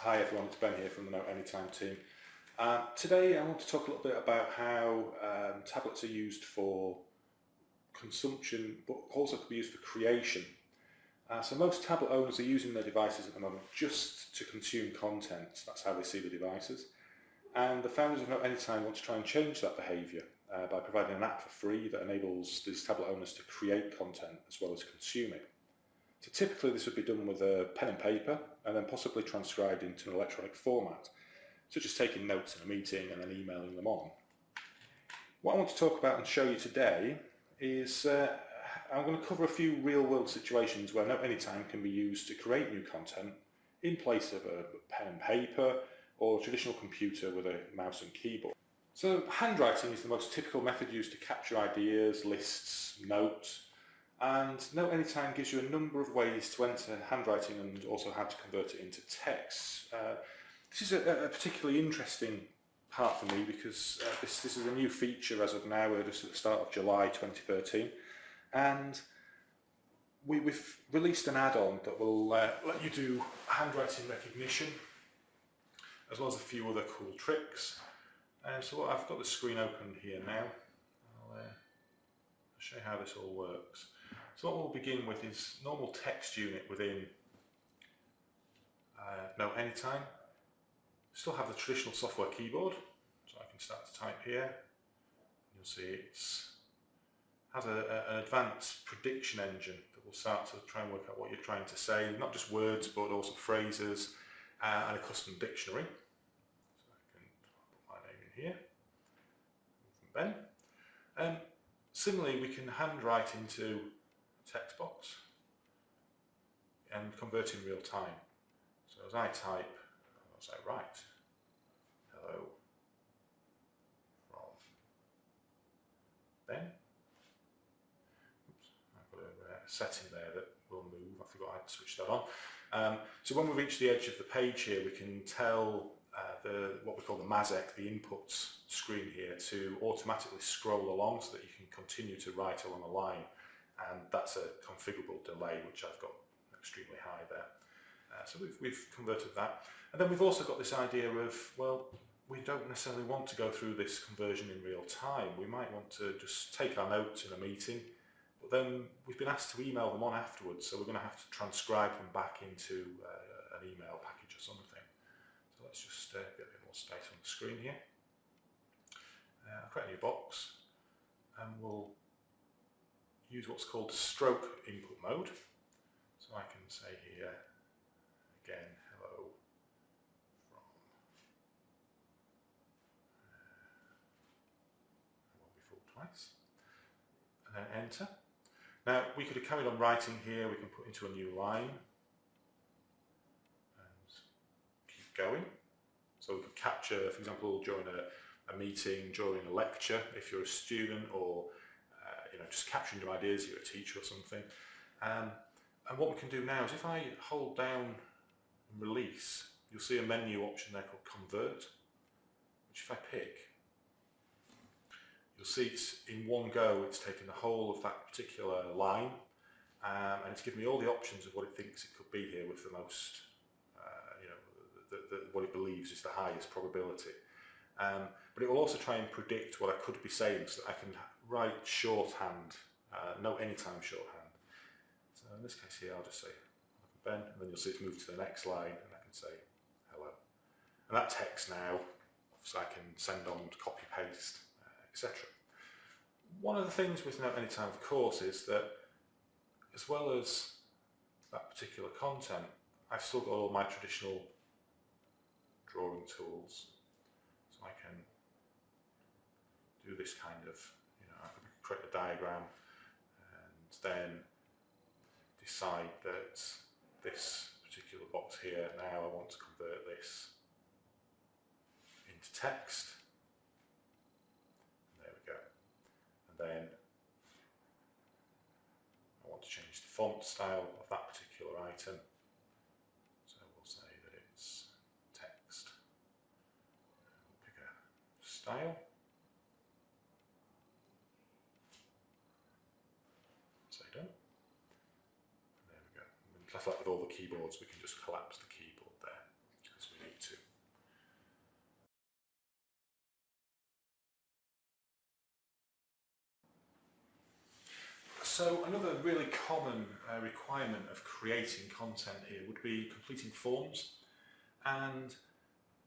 Hi everyone, it's Ben here from the Note Anytime team. Today I want to talk a little bit about how tablets are used for consumption but also could be used for creation. So most tablet owners are using their devices at the moment just to consume content. That's how they see the devices. And the founders of Note Anytime want to try and change that behaviour by providing an app for free that enables these tablet owners to create content as well as consume it. So typically this would be done with a pen and paper and then possibly transcribed into an electronic format, such as taking notes in a meeting and then emailing them on. What I want to talk about and show you today is I'm going to cover a few real-world situations where Note Anytime can be used to create new content in place of a pen and paper or a traditional computer with a mouse and keyboard. So handwriting is the most typical method used to capture ideas, lists, notes. And Note Anytime gives you a number of ways to enter handwriting and also how to convert it into text. This is a particularly interesting part for me because this is a new feature as of now. We're just at the start of July 2013, and we've released an add-on that will let you do handwriting recognition as well as a few other cool tricks. So I've got the screen open here now. I'll show you how this all works. So what we'll begin with is normal text unit within Note Anytime. Still have the traditional software keyboard, so I can start to type here. You'll see it has an advanced prediction engine that will start to try and work out what you're trying to say, not just words but also phrases, and a custom dictionary. So I can put my name in here, Ben. Similarly, we can handwrite into text box and convert in real time. So as I type, as I write, hello from Ben. Oops, I've got a setting there that will move. I forgot I had to switch that on. So when we reach the edge of the page here, we can tell what we call the MASEC, the inputs screen here, to automatically scroll along so that you can continue to write along a line. And that's a configurable delay, which I've got extremely high there. So we've converted that. And then we've also got this idea of, well, we don't necessarily want to go through this conversion in real time. We might want to just take our notes in a meeting, but then we've been asked to email them on afterwards, so we're going to have to transcribe them back into an email package or something. So let's just get a bit more space on the screen here. I'll create a new box, and we'll use what's called stroke input mode. So I can say here again, hello from, I won't be fooled twice, and then enter. Now we could have carried on writing here, we can put into a new line and keep going. So we could capture, for example, during a meeting, during a lecture, if you're a student, or just capturing your ideas, you're a teacher or something. And what we can do now is if I hold down and release, you'll see a menu option there called Convert, which if I pick, you'll see it's in one go, it's taken the whole of that particular line, and it's given me all the options of what it thinks it could be here with the most, what it believes is the highest probability. But it will also try and predict what I could be saying so that I can write shorthand, Note Anytime shorthand. So in this case here I'll just say Ben, and then you'll see it's moved to the next line and I can say hello. And that text now, obviously I can send on, copy paste, etc. One of the things with Note Anytime of course is that as well as that particular content, I've still got all my traditional drawing tools. So I can do this kind of, I can create a diagram and then decide that this particular box here, now I want to convert this into text. And there we go. And then I want to change the font style of that particular item. So we'll say that it's text. We'll pick a style. Say done. And there we go. And just like with all the keyboards, we can just collapse the keyboard there as we So another really common requirement of creating content here would be completing forms, and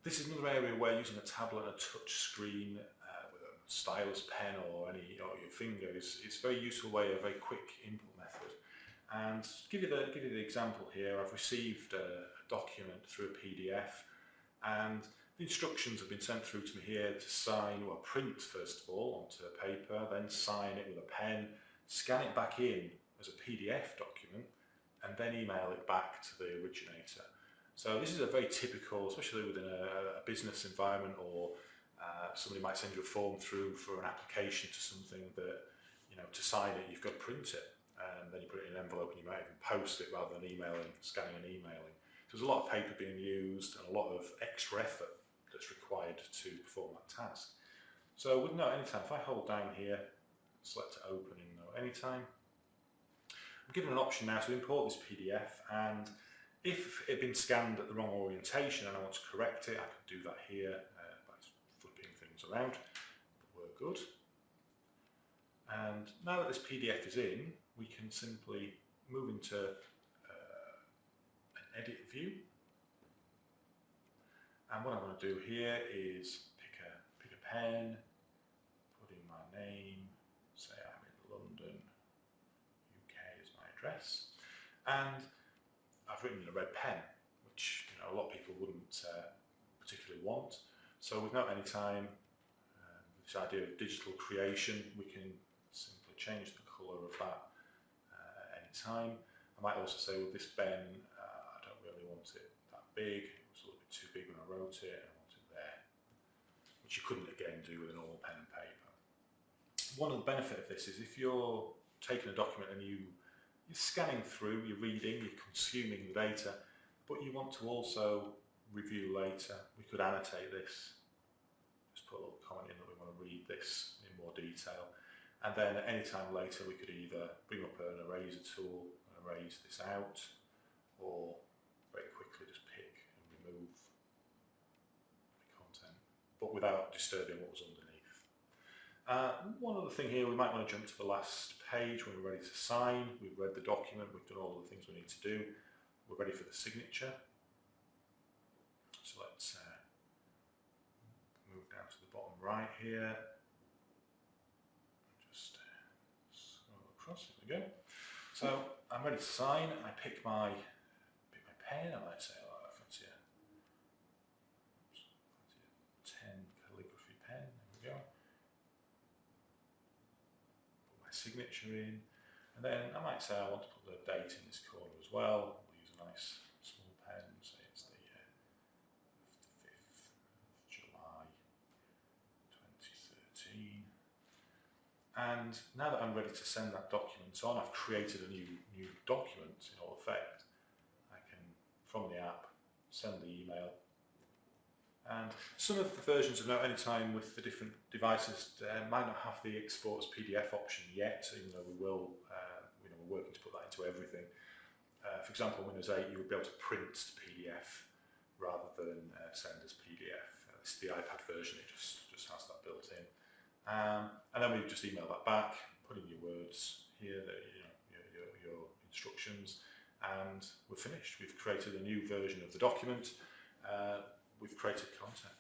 this is another area where using a tablet and a touch screen with a stylus pen or your finger is a very useful way, a very quick input method. And to give you the example here, I've received a document through a PDF, and the instructions have been sent through to me here to sign, well, print first of all onto paper, then sign it with a pen, scan it back in as a PDF document, and then email it back to the originator. So this is a very typical, especially within a business environment, or somebody might send you a form through for an application to something that, to sign it, you've got to print it. And then you put it in an envelope and you might even post it rather than scanning and emailing. So there's a lot of paper being used and a lot of extra effort that's required to perform that task. So with Note Anytime, if I hold down here, select Open in Note Anytime, I'm given an option now to import this PDF, and if it had been scanned at the wrong orientation and I want to correct it, I could do that here by flipping things around. But we're good. And now that this PDF is in, we can simply move into an edit view. And what I'm going to do here is pick a pen, put in my name, say I'm in London, UK is my address, and I've written in a red pen, which a lot of people wouldn't particularly want. So with Note Anytime, this idea of digital creation, we can simply change the colour of that any time. I might also say with this pen, I don't really want it that big. It was a little bit too big when I wrote it, and I want it there, which you couldn't again do with a normal pen and paper. One of the benefits of this is if you're taking a document and you're scanning through, you're reading, you're consuming the data, but you want to also review later, we could annotate this, just put a little comment in that we want to read this in more detail, and then at any time later we could either bring up an eraser tool and erase this out, or very quickly just pick and remove the content, but without disturbing what was underneath. One other thing here, we might want to jump to the last page when we're ready to sign. We've read the document, we've done all the things we need to do. We're ready for the signature. So let's move down to the bottom right here. Just scroll across, here we go. So I'm ready to sign. I pick my pen. I might say, I fancy a 10 calligraphy pen. There we go. Signature in, and then I might say I want to put the date in this corner as well. We'll use a nice small pen, say it's the 5th of July 2013. And now that I'm ready to send that document on, I've created a new document in all effect. I can, from the app, send the email. And some of the versions of Note Anytime with the different devices might not have the export as PDF option yet, even though we will, we're working to put that into everything. For example, Windows 8, you would be able to print to PDF rather than send as PDF. This is the iPad version, it just has that built in. And then we just email that back, put in your words here, your instructions, and we're finished. We've created a new version of the document. We've created content.